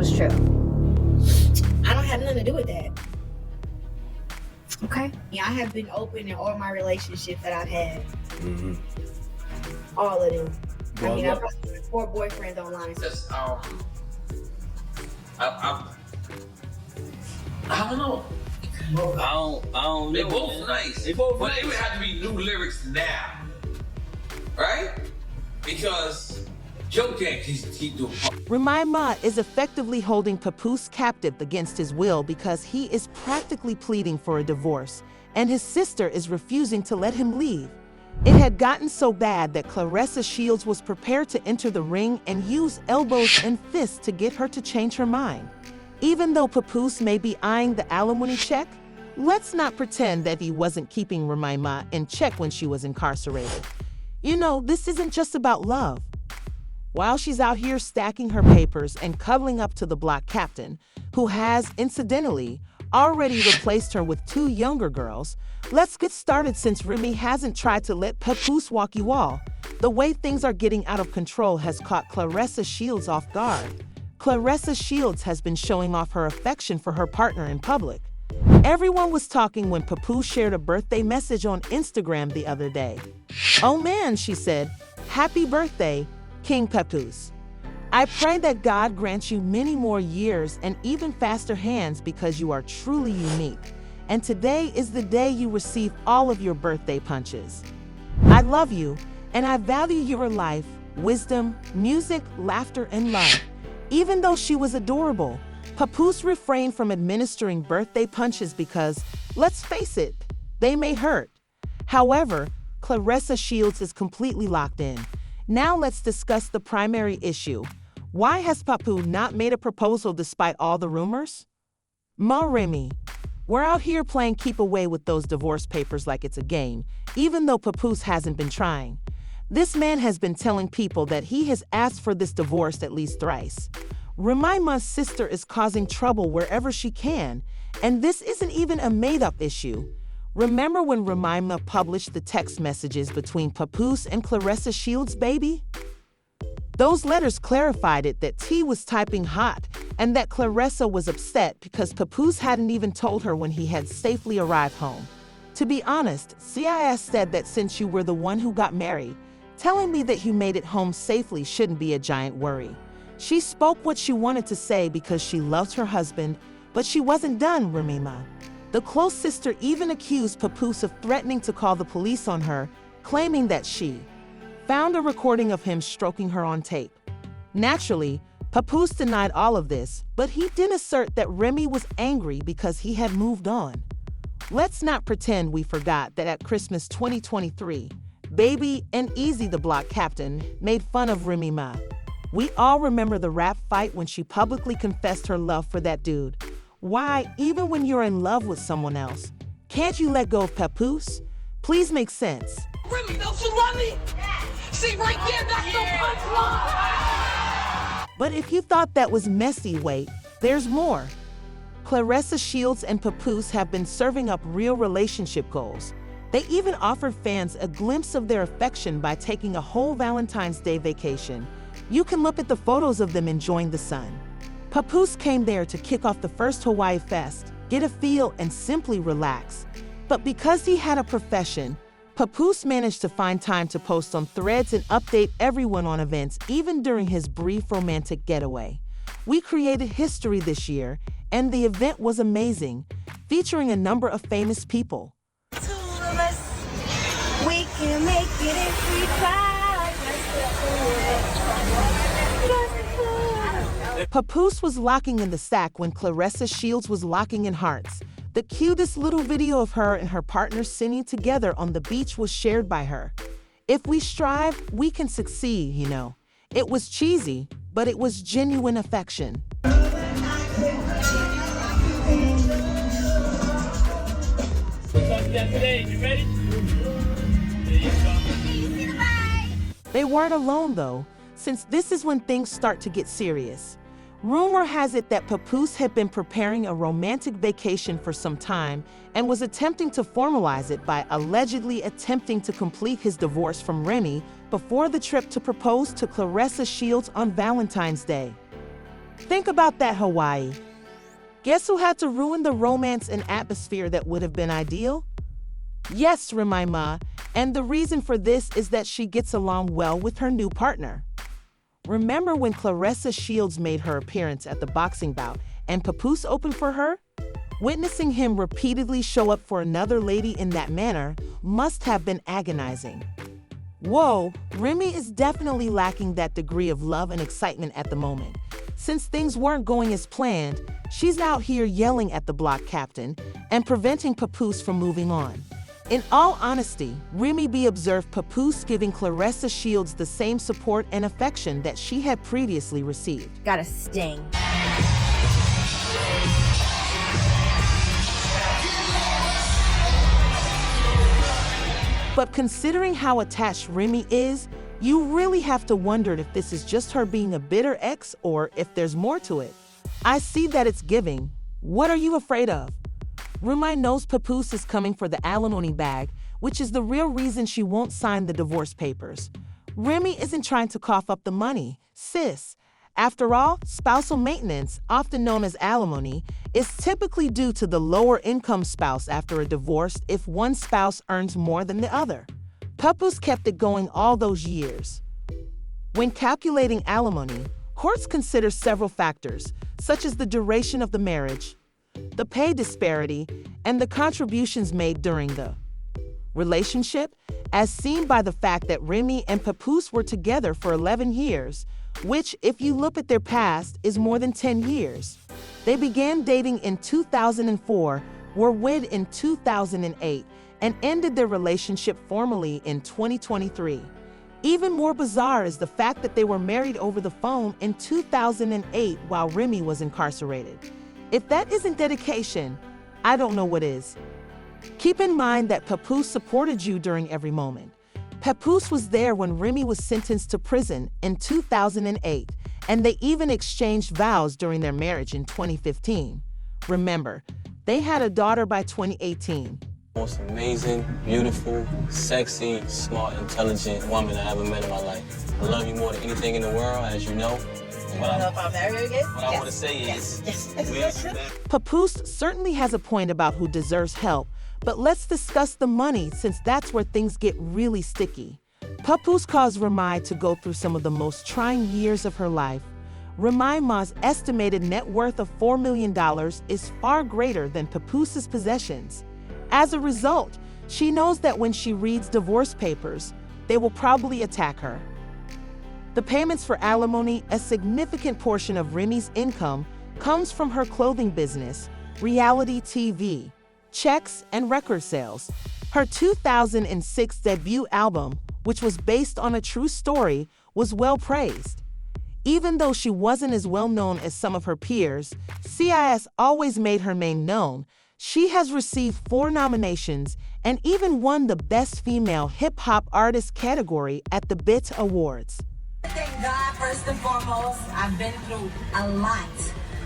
was true. I don't have nothing to do with that. Okay. Yeah, I have been open in all my relationships that I've had. Mm-hmm. All of them. Well, I mean, I've had 4 boyfriends online. Just, I don't know. I don't They know, both man. nice. They both but nice. It would have to be new lyrics now. Right? Because Joe can't keep doing Remy Ma is effectively holding Papoose captive against his will because he is practically pleading for a divorce, and his sister is refusing to let him leave. It had gotten so bad that Claressa Shields was prepared to enter the ring and use elbows and fists to get her to change her mind. Even though Papoose may be eyeing the alimony check, let's not pretend that he wasn't keeping Remy Ma in check when she was incarcerated. You know, this isn't just about love. While she's out here stacking her papers and cuddling up to the block captain, who has, incidentally, already replaced her with 2 younger girls, let's get started since Remy hasn't tried to let Papoose walk you all. The way things are getting out of control has caught Claressa Shields off guard. Claressa Shields has been showing off her affection for her partner in public. Everyone was talking when Papoose shared a birthday message on Instagram the other day. "Oh man," she said, "happy birthday, King Papoose. I pray that God grants you many more years and even faster hands because you are truly unique. And today is the day you receive all of your birthday punches. I love you, and I value your life, wisdom, music, laughter, and love." Even though she was adorable, Papoose refrained from administering birthday punches because, let's face it, they may hurt. However, Claressa Shields is completely locked in. Now let's discuss the primary issue. Why has Papoose not made a proposal despite all the rumors? Remy, we're out here playing keep away with those divorce papers like it's a game, even though Papoose hasn't been trying. This man has been telling people that he has asked for this divorce at least thrice. Remy Ma's sister is causing trouble wherever she can, and this isn't even a made-up issue. Remember when Remy Ma published the text messages between Papoose and Claressa Shields' baby? Those letters clarified it that T was typing hot and that Claressa was upset because Papoose hadn't even told her when he had safely arrived home. To be honest, CIS said that since you were the one who got married, telling me that you made it home safely shouldn't be a giant worry. She spoke what she wanted to say because she loved her husband, but she wasn't done, Remy Ma. The close sister even accused Papoose of threatening to call the police on her, claiming that she found a recording of him stroking her on tape. Naturally, Papoose denied all of this, but he did assert that Remy was angry because he had moved on. Let's not pretend we forgot that at Christmas 2023, Baby and Easy the block captain made fun of Remy Ma. We all remember the rap fight when she publicly confessed her love for that dude. Why, even when you're in love with someone else, can't you let go of Papoose? Please make sense. Remy, don't you love me? See right there, that's the punchline. But if you thought that was messy, wait, there's more. Claressa Shields and Papoose have been serving up real relationship goals. They even offered fans a glimpse of their affection by taking a whole Valentine's Day vacation. You can look at the photos of them enjoying the sun. Papoose came there to kick off the first Hawaii Fest, get a feel, and simply relax. But because he had a profession, Papoose managed to find time to post on Threads and update everyone on events, even during his brief romantic getaway. We created history this year, and the event was amazing, featuring a number of famous people. Two of us, we can make it if we try. Papoose was locking in the sack when Claressa Shields was locking in hearts. The cutest little video of her and her partner singing together on the beach was shared by her. If we strive, we can succeed, you know. It was cheesy, but it was genuine affection. You ready? They weren't alone though, since this is when things start to get serious. Rumor has it that Papoose had been preparing a romantic vacation for some time and was attempting to formalize it by allegedly attempting to complete his divorce from Remy before the trip to propose to Claressa Shields on Valentine's Day. Think about that, Hawaii. Guess who had to ruin the romance and atmosphere that would have been ideal? Yes, Remy Ma, and the reason for this is that she gets along well with her new partner. Remember when Claressa Shields made her appearance at the boxing bout and Papoose opened for her? Witnessing him repeatedly show up for another lady in that manner must have been agonizing. Whoa, Remy is definitely lacking that degree of love and excitement at the moment. Since things weren't going as planned, she's out here yelling at the block captain and preventing Papoose from moving on. In all honesty, Remy B observed Papoose giving Claressa Shields the same support and affection that she had previously received. Got a sting. But considering how attached Remy is, you really have to wonder if this is just her being a bitter ex or if there's more to it. I see that it's giving. What are you afraid of? Remy knows Papoose is coming for the alimony bag, which is the real reason she won't sign the divorce papers. Remy isn't trying to cough up the money, sis. After all, spousal maintenance, often known as alimony, is typically due to the lower income spouse after a divorce if one spouse earns more than the other. Papoose kept it going all those years. When calculating alimony, courts consider several factors, such as the duration of the marriage, the pay disparity, and the contributions made during the relationship, as seen by the fact that Remy and Papoose were together for 11 years, which, if you look at their past, is more than 10 years. They began dating in 2004, were wed in 2008, and ended their relationship formally in 2023. Even more bizarre is the fact that they were married over the phone in 2008 while Remy was incarcerated. If that isn't dedication, I don't know what is. Keep in mind that Papoose supported you during every moment. Papoose was there when Remy was sentenced to prison in 2008, and they even exchanged vows during their marriage in 2015. Remember, they had a daughter by 2018. Most amazing, beautiful, sexy, smart, intelligent woman I ever met in my life. I love you more than anything in the world, as you know. I don't know if I'm married again. What I want to say is, Papoose certainly has a point about who deserves help, but let's discuss the money since that's where things get really sticky. Papoose caused Remy to go through some of the most trying years of her life. Remy Ma's estimated net worth of $4 million is far greater than Papoose's possessions. As a result, she knows that when she reads divorce papers, they will probably attack her. The payments for alimony, a significant portion of Remy's income, comes from her clothing business, reality TV, checks, and record sales. Her 2006 debut album, which was based on a true story, was well praised. Even though she wasn't as well known as some of her peers, CIS always made her name known. She has received 4 nominations and even won the Best Female Hip Hop Artist category at the BIT Awards. Thank God, first and foremost, I've been through a lot.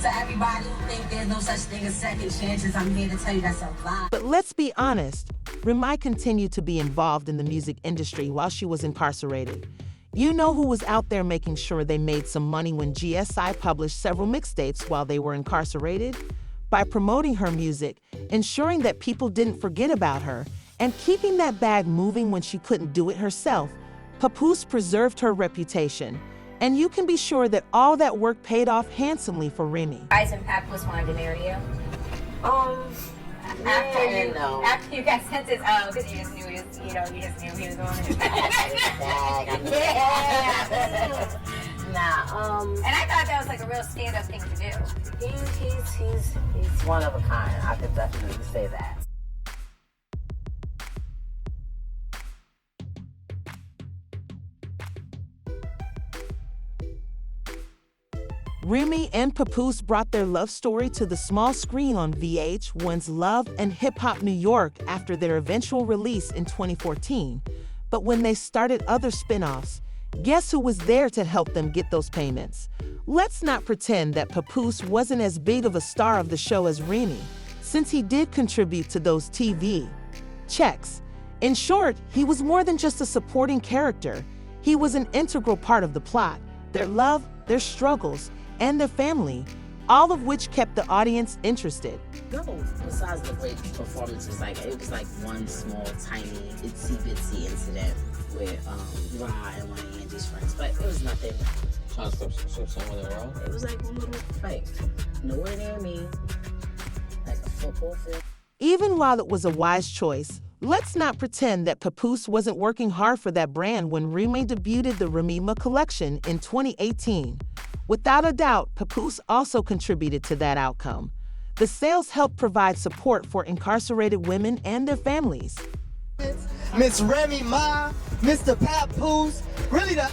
To everybody who think there's no such thing as second chances, I'm here to tell you that's a lie. But let's be honest, Remy continued to be involved in the music industry while she was incarcerated. You know who was out there making sure they made some money when GSI published several mixtapes while they were incarcerated? By promoting her music, ensuring that people didn't forget about her, and keeping that bag moving when she couldn't do it herself, Papoose preserved her reputation. And you can be sure that all that work paid off handsomely for Remy. Guys and Papoose wanted to marry you. After you got sentenced, because you just knew he was, you just knew he was going to. And I thought that was like a real stand-up thing to do. He's one of a kind. I could definitely say that. Remy and Papoose brought their love story to the small screen on VH1's Love and Hip Hop New York after their eventual release in 2014. But when they started other spin-offs, guess who was there to help them get those payments? Let's not pretend that Papoose wasn't as big of a star of the show as Remy, since he did contribute to those TV checks. In short, he was more than just a supporting character. He was an integral part of the plot, their love, their struggles, and their family, all of which kept the audience interested. No, besides the great performances, like it was like one small, tiny, itsy bitsy incident with Ra and one of Angie's friends, but it was nothing. Trying to slip someone in the row? It was like one little fight, nowhere near me, like a football field. Even while it was a wise choice, let's not pretend that Papoose wasn't working hard for that brand when Remy debuted the Remy collection in 2018. Without a doubt, Papoose also contributed to that outcome. The sales helped provide support for incarcerated women and their families. Miss Remy Ma, Mr. Papoose, really the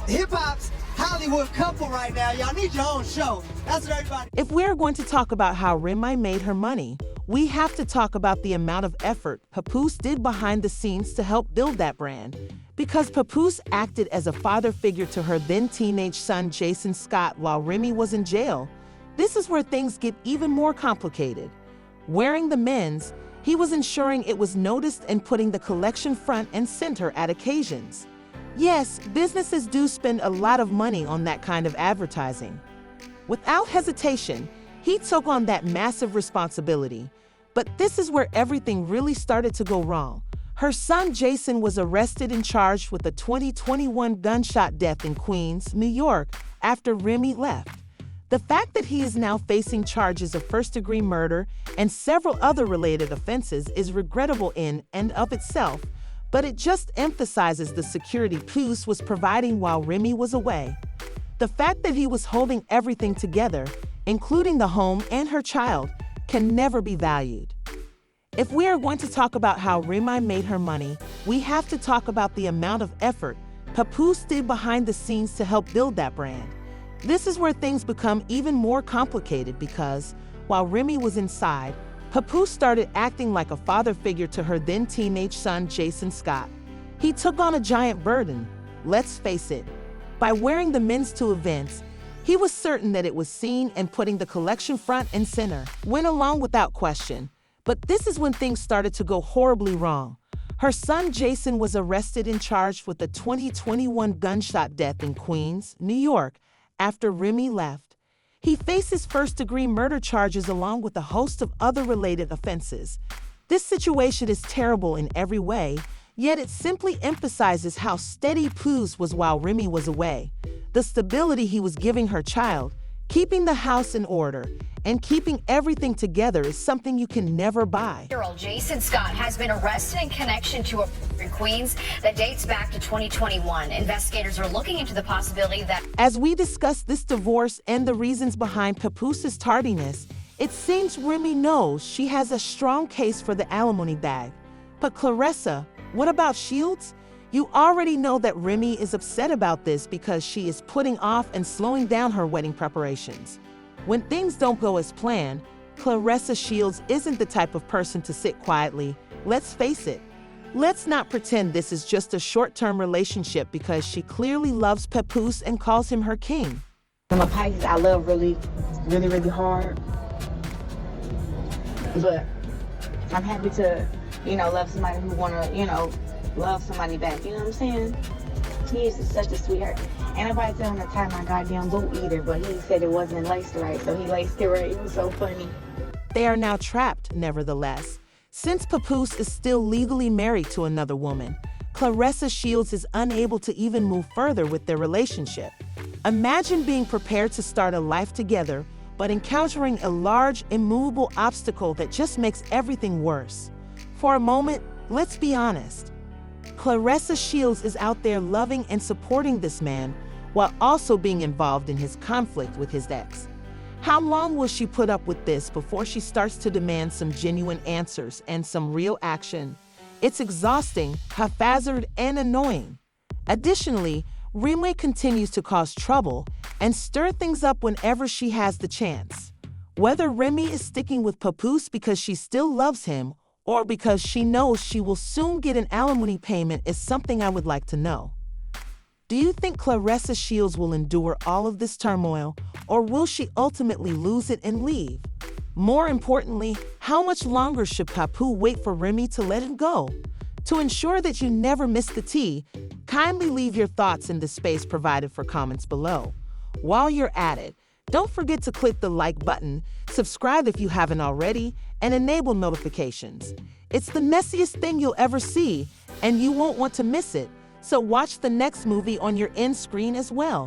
hip-hop's Hollywood couple right now. Y'all need your own show. That's what everybody... If we're going to talk about how Remy made her money, we have to talk about the amount of effort Papoose did behind the scenes to help build that brand. Because Papoose acted as a father figure to her then teenage son Jason Scott while Remy was in jail, this is where things get even more complicated. Wearing the men's, he was ensuring it was noticed and putting the collection front and center at occasions. Yes, businesses do spend a lot of money on that kind of advertising. Without hesitation, he took on that massive responsibility. But this is where everything really started to go wrong. Her son Jason was arrested and charged with a 2021 gunshot death in Queens, New York, after Remy left. The fact that he is now facing charges of first-degree murder and several other related offenses is regrettable in and of itself, but it just emphasizes the security Papoose was providing while Remy was away. The fact that he was holding everything together, including the home and her child, can never be valued. If we are going to talk about how Remy made her money, we have to talk about the amount of effort Papoose did behind the scenes to help build that brand. This is where things become even more complicated because, while Remy was inside, Papoose started acting like a father figure to her then teenage son Jason Scott. He took on a giant burden, let's face it. By wearing the men's to events, he was certain that it was seen and putting the collection front and center went along without question. But this is when things started to go horribly wrong. Her son Jason was arrested and charged with a 2021 gunshot death in Queens, New York, after Remy left. He faces first-degree murder charges along with a host of other related offenses. This situation is terrible in every way, yet it simply emphasizes how steady Papoose was while Remy was away. The stability he was giving her child, keeping the house in order, and keeping everything together is something you can never buy. Jason Scott has been arrested in connection to a in Queens that dates back to 2021. Investigators are looking into the possibility that... As we discuss this divorce and the reasons behind Papoose's tardiness, it seems Remy knows she has a strong case for the alimony bag. But Clarissa, what about Shields? You already know that Remy is upset about this because she is putting off and slowing down her wedding preparations. When things don't go as planned, Clarissa Shields isn't the type of person to sit quietly. Let's face it. Let's not pretend this is just a short-term relationship because she clearly loves Papoose and calls him her king. I'm a Pisces. I love really hard. But I'm happy to, love somebody who wanna, love somebody back. You know what I'm saying? He is such a sweetheart. Ain't nobody tell him to tie my goddamn boot either, but he said it wasn't laced right, so he laced it right. It was so funny. They are now trapped, nevertheless. Since Papoose is still legally married to another woman, Clarissa Shields is unable to even move further with their relationship. Imagine being prepared to start a life together, but encountering a large, immovable obstacle that just makes everything worse. For a moment, let's be honest. Clarissa Shields is out there loving and supporting this man while also being involved in his conflict with his ex. How long will she put up with this before she starts to demand some genuine answers and some real action? It's exhausting, haphazard, and annoying. Additionally, Remy continues to cause trouble and stir things up whenever she has the chance. Whether Remy is sticking with Papoose because she still loves him or because she knows she will soon get an alimony payment is something I would like to know. Do you think Clarissa Shields will endure all of this turmoil, or will she ultimately lose it and leave? More importantly, how much longer should Papoose wait for Remy to let him go? To ensure that you never miss the tea, kindly leave your thoughts in the space provided for comments below. While you're at it, don't forget to click the like button, subscribe if you haven't already, and enable notifications. It's the messiest thing you'll ever see, and you won't want to miss it. So watch the next movie on your end screen as well.